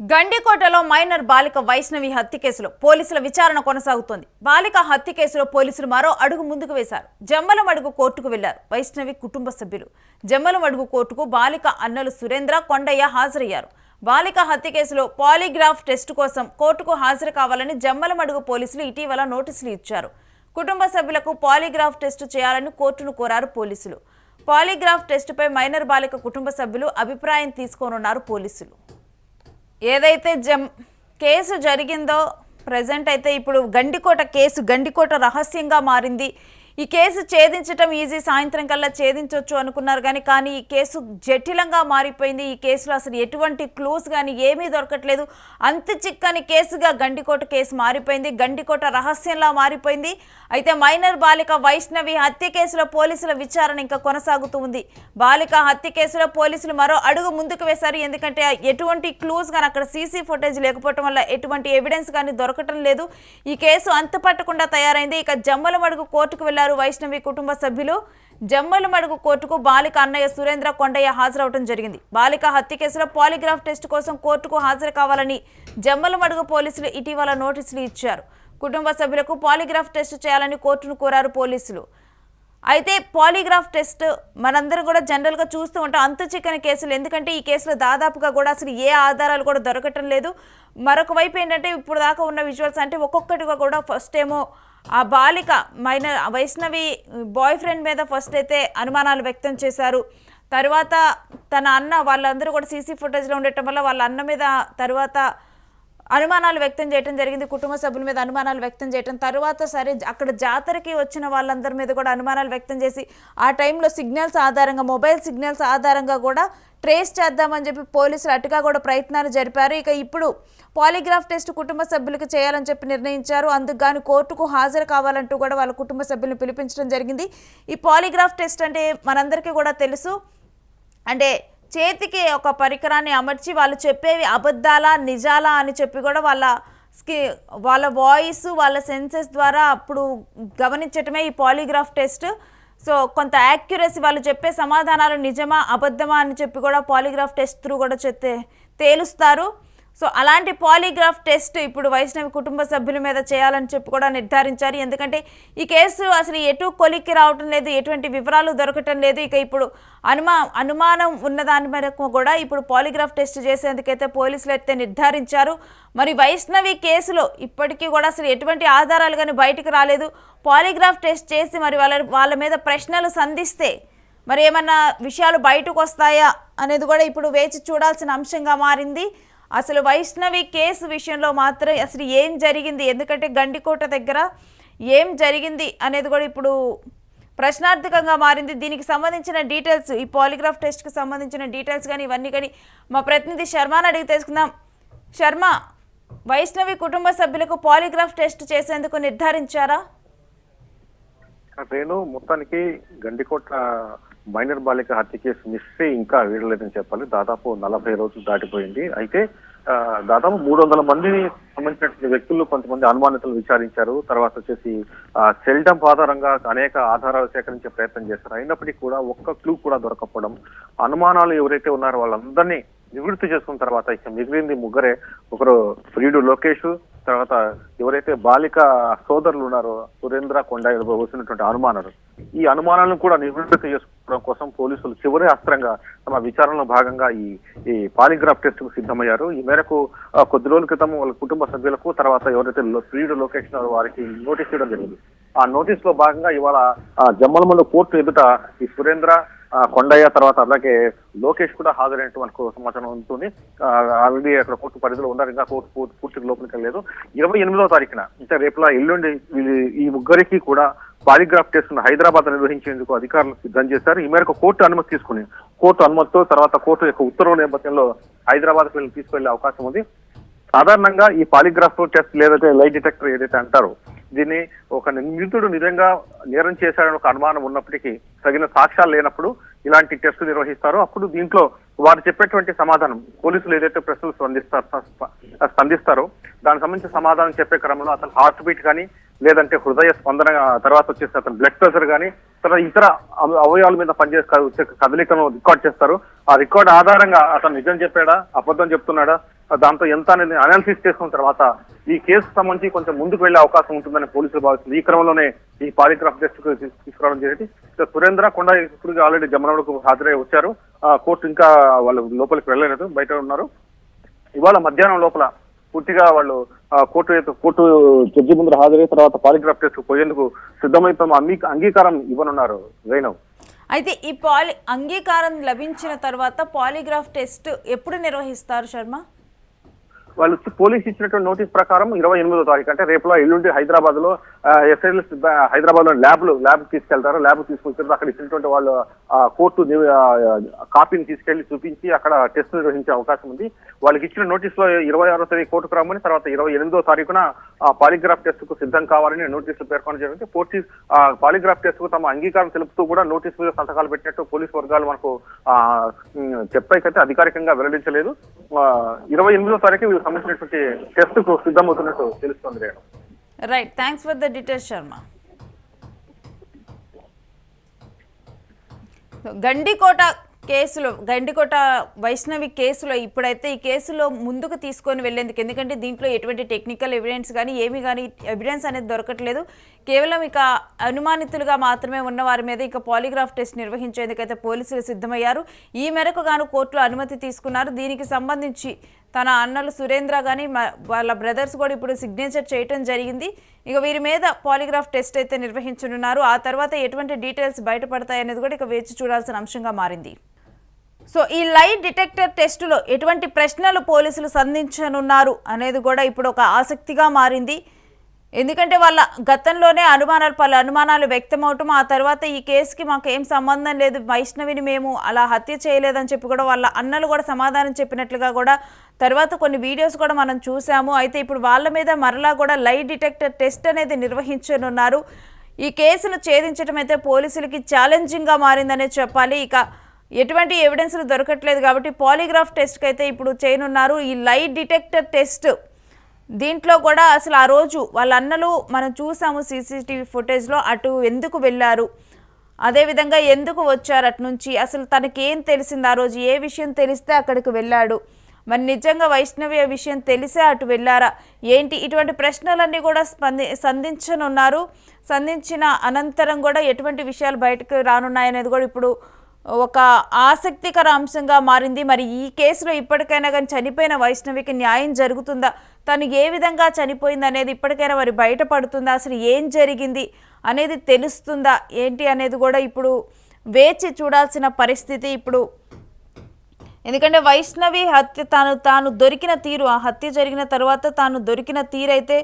గండికోటలో minor బాలిక వైష్ణవి హత్య కేసులో పోలీసుల విచారణ కొనసాగుతోంది. బాలిక హత్య కేసులో పోలీసులు మరో అడుగు ముందుకు వేశారు. జమ్మలమడుగు కోర్టుకు వెళ్లారు వైష్ణవి కుటుంబ సభ్యులు. జమ్మలమడుగు కోర్టుకు బాలిక అన్నలు సురేంద్ర, కొండయ్య హాజరయ్యారు. బాలిక హత్య కేసులో పాలిగ్రాఫ్ టెస్ట్ కోసం కోర్టుకు హాజరు కావాలని జమ్మలమడుగు పోలీసులు ఇటీవల నోటీసులు ఇచ్చారు. కుటుంబ సభ్యులకు పాలిగ్రాఫ్ టెస్టు చేయాలని కోర్టును కోరారు పోలీసులు. పాలిగ్రాఫ్ టెస్టుపై మైనర్ బాలిక కుటుంబ సభ్యులు అభిప్రాయం తీసుకోనున్నారు పోలీసులు. ఏదైతే కేసు జరిగిందో ప్రజెంట్ అయితే ఇప్పుడు గండికోట రహస్యంగా మారింది. ఈ కేసు ఛేదించడం ఈజీ, సాయంత్రం కల్లా ఛేదించవచ్చు అనుకున్నారు కానీ ఈ కేసు జటిలంగా మారిపోయింది. ఈ కేసులో అసలు ఎటువంటి క్లూస్ కానీ ఏమీ దొరకట్లేదు. అంత చిక్కని కేసుగా గండికోట కేసు మారిపోయింది. గండికోట రహస్యంలా మారిపోయింది. అయితే మైనర్ బాలిక వైష్ణవి హత్య కేసులో పోలీసుల విచారణ ఇంకా కొనసాగుతూ ఉంది. బాలిక హత్య కేసులో పోలీసులు మరో అడుగు ముందుకు వేశారు. ఎందుకంటే ఎటువంటి క్లూస్ కానీ అక్కడ సీసీ ఫుటేజ్ లేకపోవడం వల్ల ఎటువంటి ఎవిడెన్స్ కానీ దొరకటం లేదు. ఈ కేసు అంతుపట్టకుండా తయారైంది. ఇక జమ్మలమడుగు కోర్టుకు వెళ్లారు వైష్ణవి కుటుంబ సభ్యులు. జమ్మలమడుగు కోర్టుకు బాలిక అన్నయ్య సురేంద్ర, కొండయ్య హాజరవడం జరిగింది. బాలిక హత్య కేసులో పాలిగ్రాఫ్ టెస్ట్ కోసం కోర్టుకు హాజరు కావాలని జమ్మలమడుగు పోలీసులు ఇటీవల నోటీసులు ఇచ్చారు. కుటుంబ సభ్యులకు పాలిగ్రాఫ్ టెస్ట్ చేయాలని కోర్టును కోరారు పోలీసులు. అయితే పాలిగ్రాఫ్ టెస్ట్ మనందరం కూడా జనరల్గా చూస్తూ ఉంటాం అంతు చిక్కని కేసులు. ఎందుకంటే ఈ కేసులో దాదాపుగా కూడా అసలు ఏ ఆధారాలు కూడా దొరకటం లేదు. మరొక వైపు ఏంటంటే ఇప్పుడు దాకా ఉన్న విజువల్స్ అంటే ఒక్కొక్కటిగా కూడా ఫస్ట్ ఏమో ఆ బాలిక వైష్ణవి బాయ్ ఫ్రెండ్ మీద ఫస్ట్ అయితే అనుమానాలు వ్యక్తం చేశారు. తర్వాత తన అన్న వాళ్ళందరూ కూడా సీసీ ఫుటేజ్లో ఉండటం వల్ల వాళ్ళ అన్న మీద తర్వాత అనుమానాలు వ్యక్తం చేయడం జరిగింది. కుటుంబ సభ్యుల మీద అనుమానాలు వ్యక్తం చేయడం, తర్వాత సరే అక్కడ జాతరకి వచ్చిన వాళ్ళందరి మీద కూడా అనుమానాలు వ్యక్తం చేసి ఆ టైంలో సిగ్నల్స్ ఆధారంగా, మొబైల్ సిగ్నల్స్ ఆధారంగా కూడా ట్రేస్ చేద్దామని చెప్పి పోలీసులు అటుగా కూడా ప్రయత్నాలు జరిపారు. ఇక ఇప్పుడు పాలిగ్రాఫ్ టెస్ట్ కుటుంబ సభ్యులకు చేయాలని చెప్పి నిర్ణయించారు. అందుకు గాను కోర్టుకు హాజరు కావాలంటూ కూడా వాళ్ళ కుటుంబ సభ్యులను పిలిపించడం జరిగింది. ఈ పాలిగ్రాఫ్ టెస్ట్ అంటే మనందరికీ కూడా తెలుసు, అంటే చేతికి ఒక పరికరాన్ని అమర్చి వాళ్ళు చెప్పేవి అబద్ధాలా నిజాలా అని చెప్పి కూడా వాళ్ళ వాయిస్, వాళ్ళ సెన్సెస్ ద్వారా అప్పుడు గమనించటమే ఈ పాలిగ్రాఫ్ టెస్ట్. సో కొంత యాక్యురసీ, వాళ్ళు చెప్పే సమాధానాలు నిజమా అబద్ధమా అని చెప్పి కూడా పాలిగ్రాఫ్ టెస్ట్ త్రూ కూడా తేలుస్తారు. సో అలాంటి పాలిగ్రాఫ్ టెస్ట్ ఇప్పుడు వైష్ణవి కుటుంబ సభ్యుల మీద చేయాలని చెప్పి కూడా నిర్ధారించారు. ఎందుకంటే ఈ కేసు అసలు ఎటు కొలిక్కి రావటం లేదు, ఎటువంటి వివరాలు దొరకటం లేదు. ఇక ఇప్పుడు అనుమానం ఉన్నదాని మేరకు కూడా ఇప్పుడు పాలిగ్రాఫ్ టెస్ట్ చేసేందుకైతే పోలీసులు అయితే నిర్ధారించారు. మరి వైష్ణవి కేసులో ఇప్పటికీ కూడా అసలు ఎటువంటి ఆధారాలు కానీ బయటకు రాలేదు. పాలిగ్రాఫ్ టెస్ట్ చేసి మరి వాళ్ళ మీద ప్రశ్నలు సంధిస్తే మరి ఏమన్నా విషయాలు బయటకు వస్తాయా అనేది కూడా ఇప్పుడు వేచి చూడాల్సిన అంశంగా మారింది. అసలు వైష్ణవి కేసు విషయంలో మాత్రం అసలు ఏం జరిగింది, ఎందుకంటే గండికోట దగ్గర ఏం జరిగింది అనేది కూడా ఇప్పుడు ప్రశ్నార్థకంగా మారింది. దీనికి సంబంధించిన డీటెయిల్స్, ఈ పాలిగ్రాఫ్ టెస్ట్కి సంబంధించిన డీటెయిల్స్ కానీ ఇవన్నీ కానీ మా ప్రతినిధి శర్మని అడిగి తెలుసుకుందాం. శర్మ, వైష్ణవి కుటుంబ సభ్యులకు పాలిగ్రాఫ్ టెస్ట్ చేసేందుకు నిర్ధారించారా? నేను మొత్తానికి గండికోట మైనర్ బాలిక హత్య కేసు మిస్టరీ ఇంకా వీడలేదని చెప్పాలి. దాదాపు 40 రోజులు దాటిపోయింది. అయితే దాదాపు 300 మందిని సంబంధించిన వ్యక్తులు కొంతమంది అనుమానితులు విచారించారు. తర్వాత వచ్చేసి సెల్ డంప్ ఆధారంగా అనేక ఆధారాలు సేకరించే ప్రయత్నం చేశారు. అయినప్పటికీ కూడా ఒక్క క్లూ కూడా దొరకపోవడం, అనుమానాలు ఎవరైతే ఉన్నారో వాళ్ళందరినీ నివృత్తి చేసుకున్న తర్వాత ఇక మిగిలింది ముగ్గురే. ఒకరు ప్రియుడు లోకేష్, తర్వాత ఎవరైతే బాలిక సోదరులు ఉన్నారో సురేంద్ర, కొండయ్య వచ్చినటువంటి అనుమానాలు, ఈ అనుమానాలను కూడా నివృత్తి చేసుకోవడం కోసం పోలీసులు చివరి అస్త్రంగా తమ విచారణలో భాగంగా ఈ పాలిగ్రాఫ్ టెస్ట్ కు సిద్ధమయ్యారు. ఈ మేరకు కొద్ది రోజుల క్రితం వాళ్ళ కుటుంబ సభ్యులకు, తర్వాత ఎవరైతే ప్రియుడు లోకేష్ ఉన్నారో వారికి నోటీస్ ఇవ్వడం జరిగింది. ఆ నోటీస్ లో భాగంగా ఇవాళ జమ్మలమడుగు కోర్టు ఎదుట ఈ సురేంద్ర, కొండయ్య, తర్వాత అలాగే లోకేష్ కూడా హాజరైనట్టు మనకు సమాచారం ఉంటుంది. ఆల్రెడీ అక్కడ కోర్టు పరిధిలో ఉన్నారు, ఇంకా కోర్టు పూర్తిగా లోపలికి వెళ్ళలేదు. 28వ తారీఖున అంటే రేపులా ఎల్లుండి ఈ ముగ్గురికి కూడా పాలిగ్రాఫ్ టెస్ట్ హైదరాబాద్ నిర్వహించేందుకు అధికారులు సిద్ధం చేశారు. ఈ మేరకు కోర్టు అనుమతి తీసుకుని, కోర్టు అనుమతితో తర్వాత కోర్టు యొక్క ఉత్తర్వుల నేపథ్యంలో హైదరాబాద్ తీసుకెళ్లే అవకాశం ఉంది. సాధారణంగా ఈ పాలిగ్రాఫ్ టెస్ట్ లేదంటే లైట్ డిటెక్టర్ ఏదైతే అంటారో దీన్ని ఒక నిందితుడు నిజంగా నేరం చేశాడని ఒక అనుమానం ఉన్నప్పటికీ తగిన సాక్ష్యాలు లేనప్పుడు ఇలాంటి టెస్ట్ నిర్వహిస్తారు. అప్పుడు దీంట్లో వారు చెప్పేటువంటి సమాధానం, పోలీసులు ఏదైతే ప్రశ్నలు స్పందిస్తారో దానికి సంబంధించిన సమాధానం చెప్పే క్రమంలో అతను హార్ట్ బీట్ కానీ, లేదంటే హృదయ స్పందన, తర్వాత వచ్చేసి అతను బ్లడ్ ప్రెషర్ కానీ, తర్వాత ఇతర అవయవాల మీద పనిచేస్తారు కదలికను రికార్డ్ చేస్తారు. ఆ రికార్డ్ ఆధారంగా అతను నిజం చెప్పాడా, అబద్ధం చెప్తున్నాడా, దాంతో ఎంత అనేది అనాలిసిస్ చేసుకున్న తర్వాత ఈ కేసు సంబంధించి కొంచెం ముందుకు వెళ్లే అవకాశం ఉంటుందని పోలీసులు భావిస్తుంది. ఈ క్రమంలోనే ఈ పాలిగ్రాఫ్ టెస్ట్ తీసుకురావడం జరిగింది. సురేంద్ర కొండ ఇప్పుడు ఆల్రెడీ జమ్మలమడుగుకు హాజరై వచ్చారు. కోర్టు ఇంకా వాళ్ళు లోపలికి వెళ్ళలేదు, బయట ఉన్నారు. ఇవాళ మధ్యాహ్నం లోపల పూర్తిగా వాళ్ళు కోర్టు జడ్జి ముందు హాజరై తర్వాత పాలిగ్రాఫ్ టెస్ట్ పోయేందుకు సిద్ధమై తమ అంగీకారం ఇవ్వనున్నారు. జైనవ్, అయితే ఈ అంగీకారం లభించిన తర్వాత పాలిగ్రాఫ్ టెస్ట్ ఎప్పుడు నిర్వహిస్తారు శర్మ? వాళ్ళు పోలీసు ఇచ్చినటువంటి నోటీస్ ప్రకారం 28వ తారీఖు అంటే రేపులో ఎల్లుండి హైదరాబాద్ లో ఎస్ఐఎల్ఎస్ హైదరాబాద్ లో ల్యాబ్ తీసుకెళ్తారు. ల్యాబ్ తీసుకొచ్చిన అక్కడ ఇచ్చినటువంటి వాళ్ళు కోర్టు కాపీని తీసుకెళ్లి చూపించి అక్కడ టెస్ట్ నిర్వహించే అవకాశం ఉంది. వాళ్ళకి ఇచ్చిన నోటీస్ లో 26వ తేదీ కోర్టుకు రమ్మని, తర్వాత 28వ తారీఖున పాలిగ్రాఫ్ టెస్ట్ కు సిద్ధం కావాలని నోటీసులు పేర్కొనడం జరిగింది. పాలిగ్రాఫ్ టెస్ట్ కు తమ అంగీకారం తెలుపుతూ కూడా నోటీస్ మీద సంతకాలు పెట్టినట్టు పోలీసు వర్గాలు మనకు చెప్పైతే అధికారికంగా వెల్లడించలేదు. 28వ తారీఖు సంబంధించినటువంటి టెస్ట్ కు సిద్ధమవుతున్నట్టు తెలుస్తోంది. Right, thanks for the details Sharma. Gandikota Vaishnavi కేసులో ఇప్పుడైతే ఈ కేసులో ముందుకు తీసుకొని వెళ్లేందుకు, ఎందుకంటే దీంట్లో ఎటువంటి టెక్నికల్ ఎవిడెన్స్ కానీ ఏమీ కానీ ఎవిడెన్స్ అనేది దొరకట్లేదు. కేవలం ఇక అనుమానితులుగా మాత్రమే ఉన్న వారి మీద ఇక పాలిగ్రాఫ్ టెస్ట్ నిర్వహించేందుకైతే పోలీసులు సిద్ధమయ్యారు. ఈ మేరకు గాను కోర్టులో అనుమతి తీసుకున్నారు. దీనికి సంబంధించి తన అన్నలు సురేంద్ర కానీ వాళ్ళ బ్రదర్స్ కూడా ఇప్పుడు సిగ్నేచర్ చేయటం జరిగింది. ఇక వీరి మీద పాలిగ్రాఫ్ టెస్ట్ అయితే నిర్వహించనున్నారు. ఆ తర్వాత ఎటువంటి డీటెయిల్స్ బయటపడతాయనేది కూడా ఇక వేచి చూడాల్సిన అంశంగా మారింది. సో ఈ లై డిటెక్టర్ టెస్టులో ఎటువంటి ప్రశ్నలు పోలీసులు సంధించనున్నారు అనేది కూడా ఇప్పుడు ఒక ఆసక్తిగా మారింది. ఎందుకంటే వాళ్ళ గతంలోనే పలు అనుమానాలు వ్యక్తమవటం, ఆ తర్వాత ఈ కేసుకి మాకు ఏం సంబంధం లేదు, వైష్ణవిని మేము అలా హత్య చేయలేదని చెప్పి కూడా వాళ్ళ అన్నలు కూడా సమాధానం చెప్పినట్లుగా కూడా తర్వాత కొన్ని వీడియోస్ కూడా మనం చూసాము. అయితే ఇప్పుడు వాళ్ళ మీద మరలా కూడా లై డిటెక్టర్ టెస్ట్ అనేది నిర్వహించనున్నారు. ఈ కేసును ఛేదించడం అయితే పోలీసులకి ఛాలెంజింగ్గా మారిందనే చెప్పాలి. ఇక ఎటువంటి ఎవిడెన్స్లు దొరకట్లేదు కాబట్టి పాలిగ్రాఫ్ టెస్ట్కి అయితే ఇప్పుడు చేయనున్నారు. ఈ లై డిటెక్టర్ టెస్ట్ దీంట్లో కూడా అసలు ఆ రోజు వాళ్ళ అన్నలు మనం చూసాము సీసీటీవీ ఫుటేజ్లో, అటు ఎందుకు వెళ్ళారు, అదేవిధంగా ఎందుకు వచ్చారు అటు నుంచి, అసలు తనకేం తెలిసింది, ఆ రోజు ఏ విషయం తెలిస్తే అక్కడికి వెళ్ళాడు, మరి నిజంగా వైష్ణవి విషయం తెలిసే అటు వెళ్ళారా ఏంటి, ఇటువంటి ప్రశ్నలన్నీ కూడా సంధించనున్నారు. సంధించిన అనంతరం కూడా ఎటువంటి విషయాలు బయటకు రానున్నాయనేది కూడా ఇప్పుడు ఒక ఆసక్తికర అంశంగా మారింది. మరి ఈ కేసులో ఇప్పటికైనా కానీ చనిపోయిన వైష్ణవికి న్యాయం జరుగుతుందా, తను ఏ విధంగా చనిపోయింది అనేది ఇప్పటికైనా మరి బయటపడుతుందా, అసలు ఏం జరిగింది అనేది తెలుస్తుందా ఏంటి అనేది కూడా ఇప్పుడు వేచి చూడాల్సిన పరిస్థితి ఇప్పుడు. ఎందుకంటే వైష్ణవి హత్య తాను దొరికిన తీరు, ఆ హత్య జరిగిన తర్వాత తాను దొరికిన తీరైతే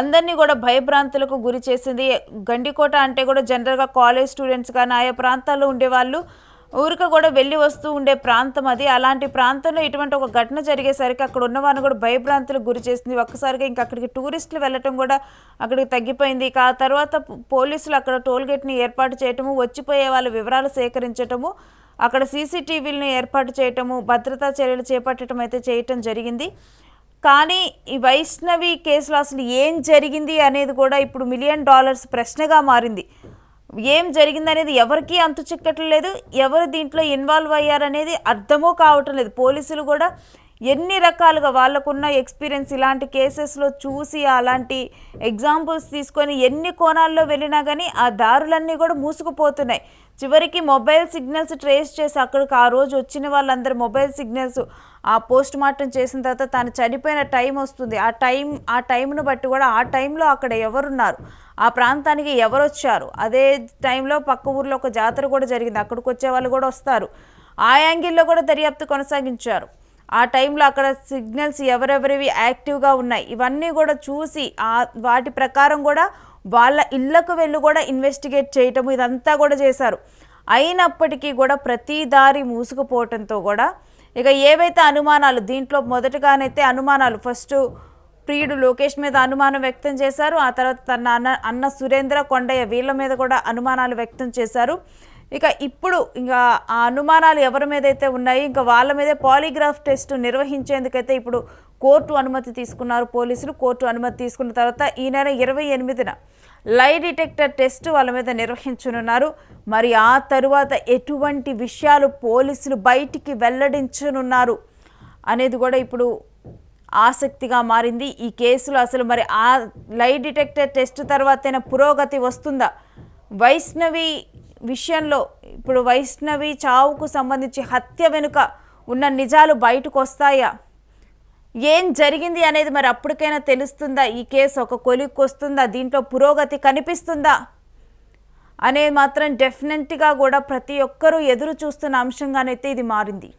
అందరినీ కూడా భయభ్రాంతులకు గురి చేసింది. గండికోట అంటే కూడా జనరల్గా కాలేజ్ స్టూడెంట్స్ కానీ ఆయా ప్రాంతాల్లో ఉండేవాళ్ళు ఊరికి కూడా వెళ్ళి వస్తూ ఉండే ప్రాంతం అది. అలాంటి ప్రాంతంలో ఇటువంటి ఒక ఘటన జరిగేసరికి అక్కడ ఉన్నవారిని కూడా భయభ్రాంతులకు గురి చేసింది. ఒక్కసారిగా ఇంకా అక్కడికి టూరిస్టులు వెళ్ళటం కూడా అక్కడికి తగ్గిపోయింది. ఇక ఆ తర్వాత పోలీసులు అక్కడ టోల్గేట్ని ఏర్పాటు చేయటము, వచ్చిపోయే వాళ్ళ వివరాలు సేకరించటము, అక్కడ సీసీటీవీలను ఏర్పాటు చేయటము, భద్రతా చర్యలు చేపట్టడం అయితే చేయటం జరిగింది. కానీ ఈ వైష్ణవి కేసులో అసలు ఏం జరిగింది అనేది కూడా ఇప్పుడు $1 మిలియన్ ప్రశ్నగా మారింది. ఏం జరిగిందనేది ఎవరికీ అంతు చిక్కట్లేదు, ఎవరు దీంట్లో ఇన్వాల్వ్ అయ్యారనేది అర్థమూ కావటం లేదు. పోలీసులు కూడా ఎన్ని రకాలుగా వాళ్ళకున్న ఎక్స్పీరియన్స్ ఇలాంటి కేసెస్లో చూసి అలాంటి ఎగ్జాంపుల్స్ తీసుకొని ఎన్ని కోణాల్లో వెళ్ళినా కానీ ఆ దారులన్నీ కూడా మూసుకుపోతున్నాయి. చివరికి మొబైల్ సిగ్నల్స్ ట్రేస్ చేసి అక్కడికి ఆ రోజు వచ్చిన వాళ్ళందరూ మొబైల్ సిగ్నల్స్ ఆ పోస్ట్ మార్టం చేసిన తర్వాత తను చనిపోయిన టైం వస్తుంది. ఆ టైంను బట్టి కూడా ఆ టైంలో అక్కడ ఎవరున్నారు, ఆ ప్రాంతానికి ఎవరు వచ్చారు, అదే టైంలో పక్క ఊర్లో ఒక జాతర కూడా జరిగింది, అక్కడికి వచ్చే వాళ్ళు కూడా వస్తారు. ఆ యాంగిల్లో కూడా దర్యాప్తు కొనసాగించారు. ఆ టైంలో అక్కడ సిగ్నల్స్ ఎవరెవరివి యాక్టివ్గా ఉన్నాయి ఇవన్నీ కూడా చూసి వాటి ప్రకారం కూడా వాళ్ళ ఇళ్లకు వెళ్ళి కూడా ఇన్వెస్టిగేట్ చేయటము ఇదంతా కూడా చేశారు. అయినప్పటికీ కూడా ప్రతి దారి మూసుకుపోవటంతో కూడా ఇక ఏవైతే అనుమానాలు దీంట్లో మొదటగానైతే అనుమానాలు ఫస్ట్ ప్రియుడు లోకేష్ మీద అనుమానం వ్యక్తం చేశారు. ఆ తర్వాత తన అన్న సురేంద్ర కొండయ్య వీళ్ళ మీద కూడా అనుమానాలు వ్యక్తం చేశారు. ఇక ఇప్పుడు ఇంకా ఆ అనుమానాలు ఎవరి మీద అయితే ఉన్నాయో ఇంకా వాళ్ళ మీదే పాలిగ్రాఫ్ టెస్ట్ నిర్వహించేందుకైతే ఇప్పుడు కోర్టు అనుమతి తీసుకున్నారు పోలీసులు. కోర్టు అనుమతి తీసుకున్న తర్వాత ఈ నెల 28న లై డిటెక్టర్ టెస్ట్ వాళ్ళ మీద నిర్వహించనున్నారు. మరి ఆ తరువాత ఎటువంటి విషయాలు పోలీసులు బయటికి వెల్లడించనున్నారు అనేది కూడా ఇప్పుడు ఆసక్తిగా మారింది. ఈ కేసులో అసలు మరి ఆ లై డిటెక్టర్ టెస్ట్ తర్వాతైనా పురోగతి వస్తుందా? వైష్ణవి విషయంలో ఇప్పుడు వైష్ణవి చావుకు సంబంధించి హత్య వెనుక ఉన్న నిజాలు బయటకు వస్తాయా? ఏం జరిగింది అనేది మరి అప్పటికైనా తెలుస్తుందా? ఈ కేసు ఒక కొలిక్కి వస్తుందా? దీంట్లో పురోగతి కనిపిస్తుందా అనేది మాత్రం డెఫినెట్గా కూడా ప్రతి ఒక్కరూ ఎదురు చూస్తున్న అంశంగానైతే ఇది మారింది.